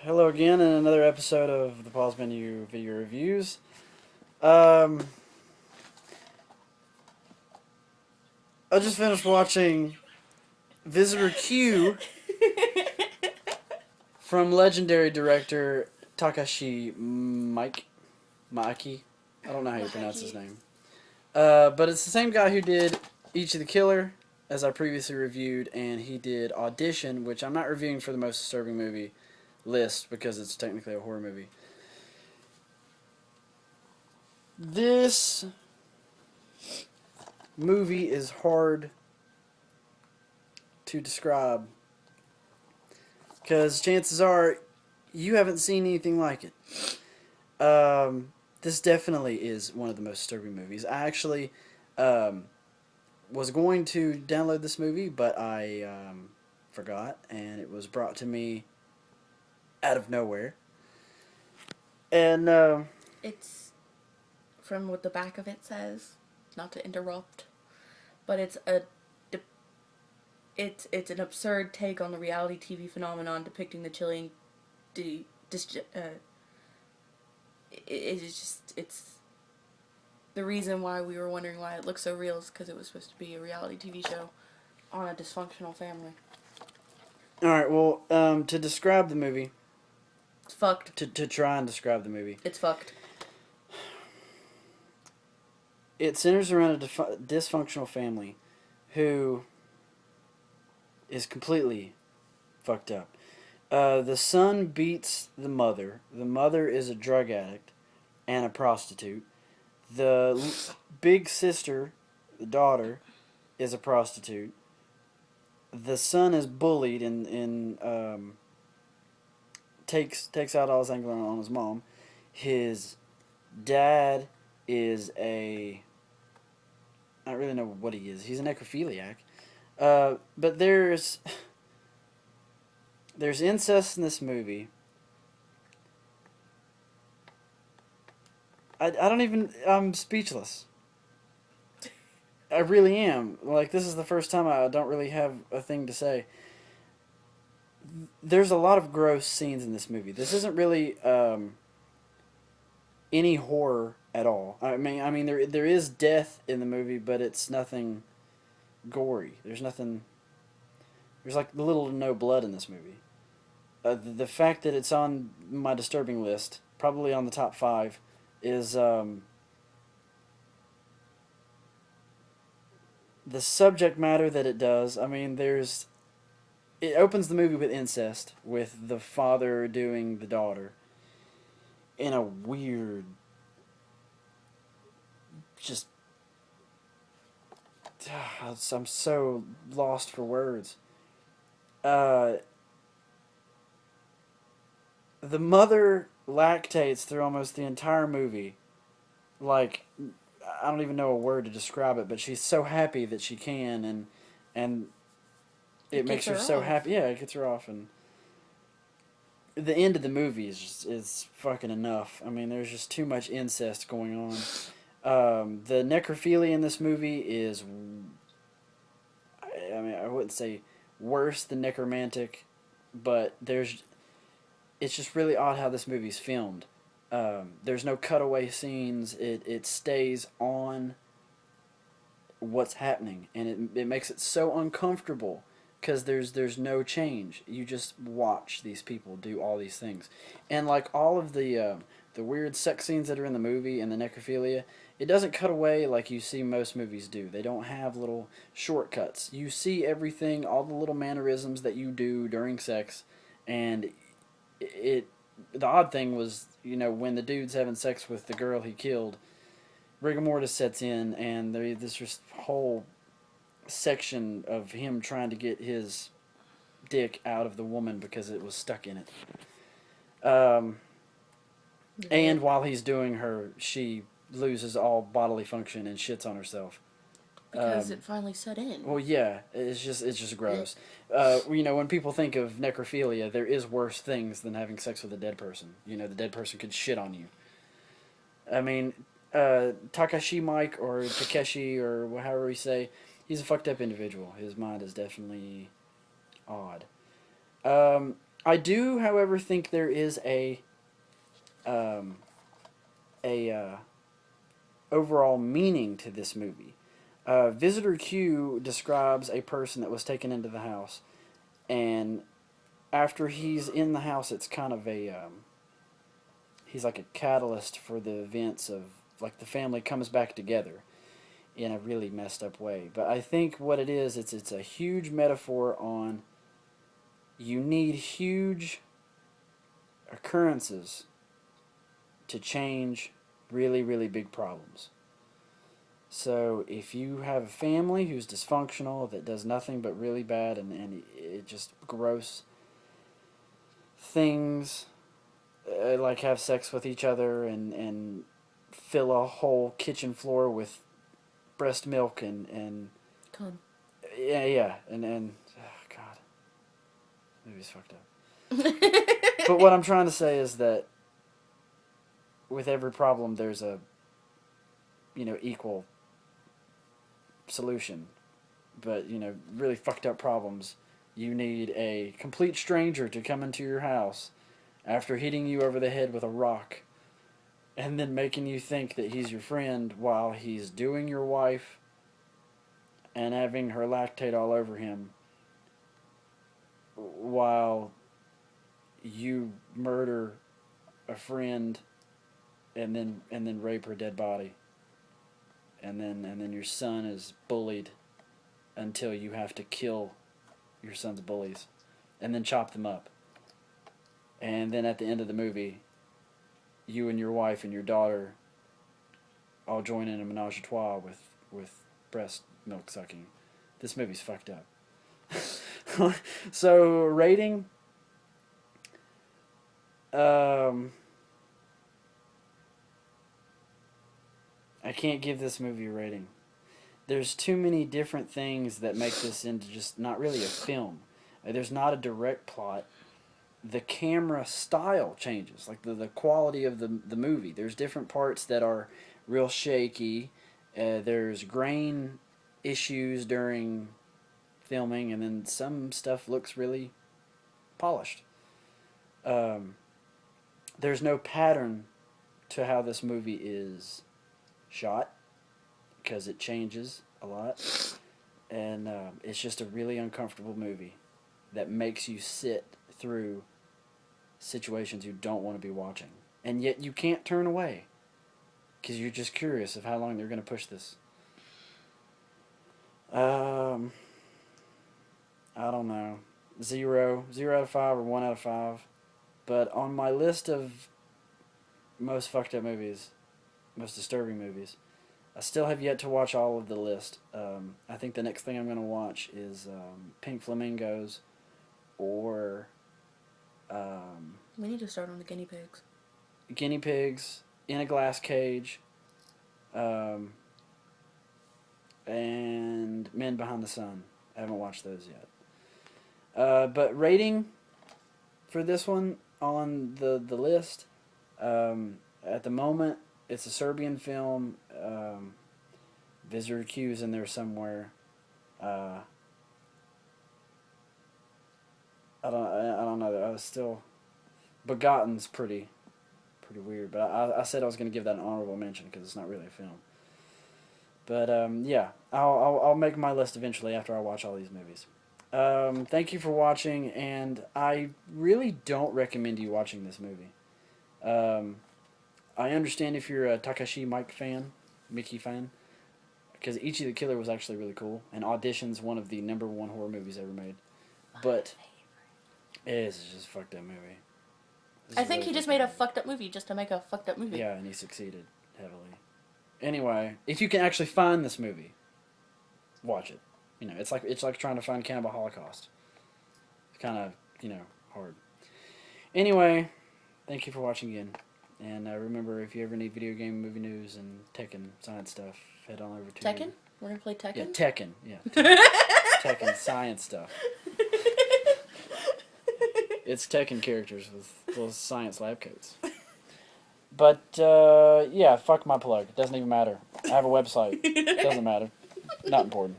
Hello again in another episode of the Pause Menu Video Reviews. Um, I just finished watching Visitor Q from legendary director Takashi Maiki. I don't know how you pronounce his name. But it's the same guy who did Ichi the Killer, as I previously reviewed, and he did Audition, which I'm not reviewing for the most disturbing movie list because it's technically a horror movie. This movie is hard to describe because chances are you haven't seen anything like it. This definitely is one of the most disturbing movies. I actually was going to download this movie, but I forgot, and it was brought to me out of nowhere. And It's from what the back of it says, not to interrupt, but it's an absurd take on the reality TV phenomenon depicting the chilling it's the reason why we were wondering why it looked so real is because it was supposed to be a reality TV show on a dysfunctional family. all right, well, to describe the movie, It's fucked. to try and describe the movie, It's fucked. it centers around a dysfunctional family who is completely fucked up. The son beats the mother. The mother is a drug addict and a prostitute. The big sister, the daughter, is a prostitute. The son is bullied and takes out all his anger on his mom. His dad is a I don't really know what he is. He's a necrophiliac. But there's incest in this movie. I don't even I'm speechless. I really am. Like, this is the first time I don't really have a thing to say. There's a lot of gross scenes in this movie. This isn't really any horror at all. I mean, there is death in the movie, but it's nothing gory. There's nothing. There's like little to no blood in this movie. The fact that it's on my disturbing list, probably on the top five, is the subject matter that it does. I mean, it opens the movie with incest, with the father doing the daughter in a weird, just I'm so lost for words. Uh, the mother lactates through almost the entire movie. Like, I don't even know a word to describe it, but she's so happy that she can, and it makes her so happy. Yeah, it gets her off, and the end of the movie is fucking enough. I mean, there's just too much incest going on. The necrophilia in this movie is, I mean, I wouldn't say worse than necromantic, but it's just really odd how this movie's filmed. There's no cutaway scenes. It stays on what's happening, and it makes it so uncomfortable because there's no change. You just watch these people do all these things, and like all of the weird sex scenes that are in the movie and the necrophilia, it doesn't cut away like you see most movies do. They don't have little shortcuts. You see everything, all the little mannerisms that you do during sex, and it. The odd thing was, when the dude's having sex with the girl he killed, rigor mortis sets in, and there's this just whole section of him trying to get his dick out of the woman because it was stuck in it. And while he's doing her, she loses all bodily function and shits on herself. Because it finally set in. Well, yeah, it's just gross. When people think of necrophilia, there is worse things than having sex with a dead person. The dead person could shit on you. I mean, Takashi Mike or Takeshi or however we say, he's a fucked up individual. His mind is definitely odd. I do, however, think there is um, a overall meaning to this movie. Visitor Q describes a person that was taken into the house, and after he's in the house, it's kind of he's like a catalyst for the events of, like, the family comes back together in a really messed up way. But I think what it is, it's a huge metaphor on, you need huge occurrences to change really, really big problems. So if you have a family who's dysfunctional, that does nothing but really bad, and it just gross things, like have sex with each other and fill a whole kitchen floor with breast milk and Come. yeah, and oh God, this movie's fucked up. But what I'm trying to say is that with every problem, there's a, equal solution. But, really fucked up problems, you need a complete stranger to come into your house after hitting you over the head with a rock and then making you think that he's your friend while he's doing your wife and having her lactate all over him while you murder a friend and then rape her dead body. And then your son is bullied until you have to kill your son's bullies and then chop them up. And then at the end of the movie, you and your wife and your daughter all join in a menage a trois with breast milk sucking. This movie's fucked up. So, rating, I can't give this movie a rating. There's too many different things that make this into just not really a film. There's not a direct plot. The camera style changes, like the quality of the movie. There's different parts that are real shaky. There's grain issues during filming, and then some stuff looks really polished. There's no pattern to how this movie is shot, because it changes a lot, and it's just a really uncomfortable movie that makes you sit through situations you don't want to be watching, and yet you can't turn away because you're just curious of how long they're going to push this. I don't know, 0 out of 5 or 1 out of 5, but on my list of most fucked up movies, most disturbing movies, I still have yet to watch all of the list. I think the next thing I'm going to watch is Pink Flamingos, or we need to start on the guinea pigs. Guinea Pigs, In a Glass Cage, and Men Behind the Sun. I haven't watched those yet. But rating for this one on the list, at the moment, it's a Serbian film. Visitor Q's in there somewhere. I don't know. I was still, Begotten's pretty weird. But I said I was going to give that an honorable mention because it's not really a film. But yeah, I'll make my list eventually after I watch all these movies. Thank you for watching, and I really don't recommend you watching this movie. I understand if you're a Takashi Miike fan, because Ichi the Killer was actually really cool, and Audition's one of the #1 horror movies ever made. But it's just a fucked up movie. I think he just made a fucked up movie just to make a fucked up movie. Yeah, and he succeeded heavily. Anyway, if you can actually find this movie, watch it. It's like trying to find Cannibal Holocaust. It's kind of, hard. Anyway, thank you for watching again. And remember, if you ever need video game, movie news, and Tekken science stuff, head on over to... Tekken? We're going to play Tekken? Yeah, Tekken. Yeah. Tekken science stuff. It's Tekken characters with little science lab coats. But, yeah, fuck my plug. It doesn't even matter. I have a website. Doesn't matter. Not important.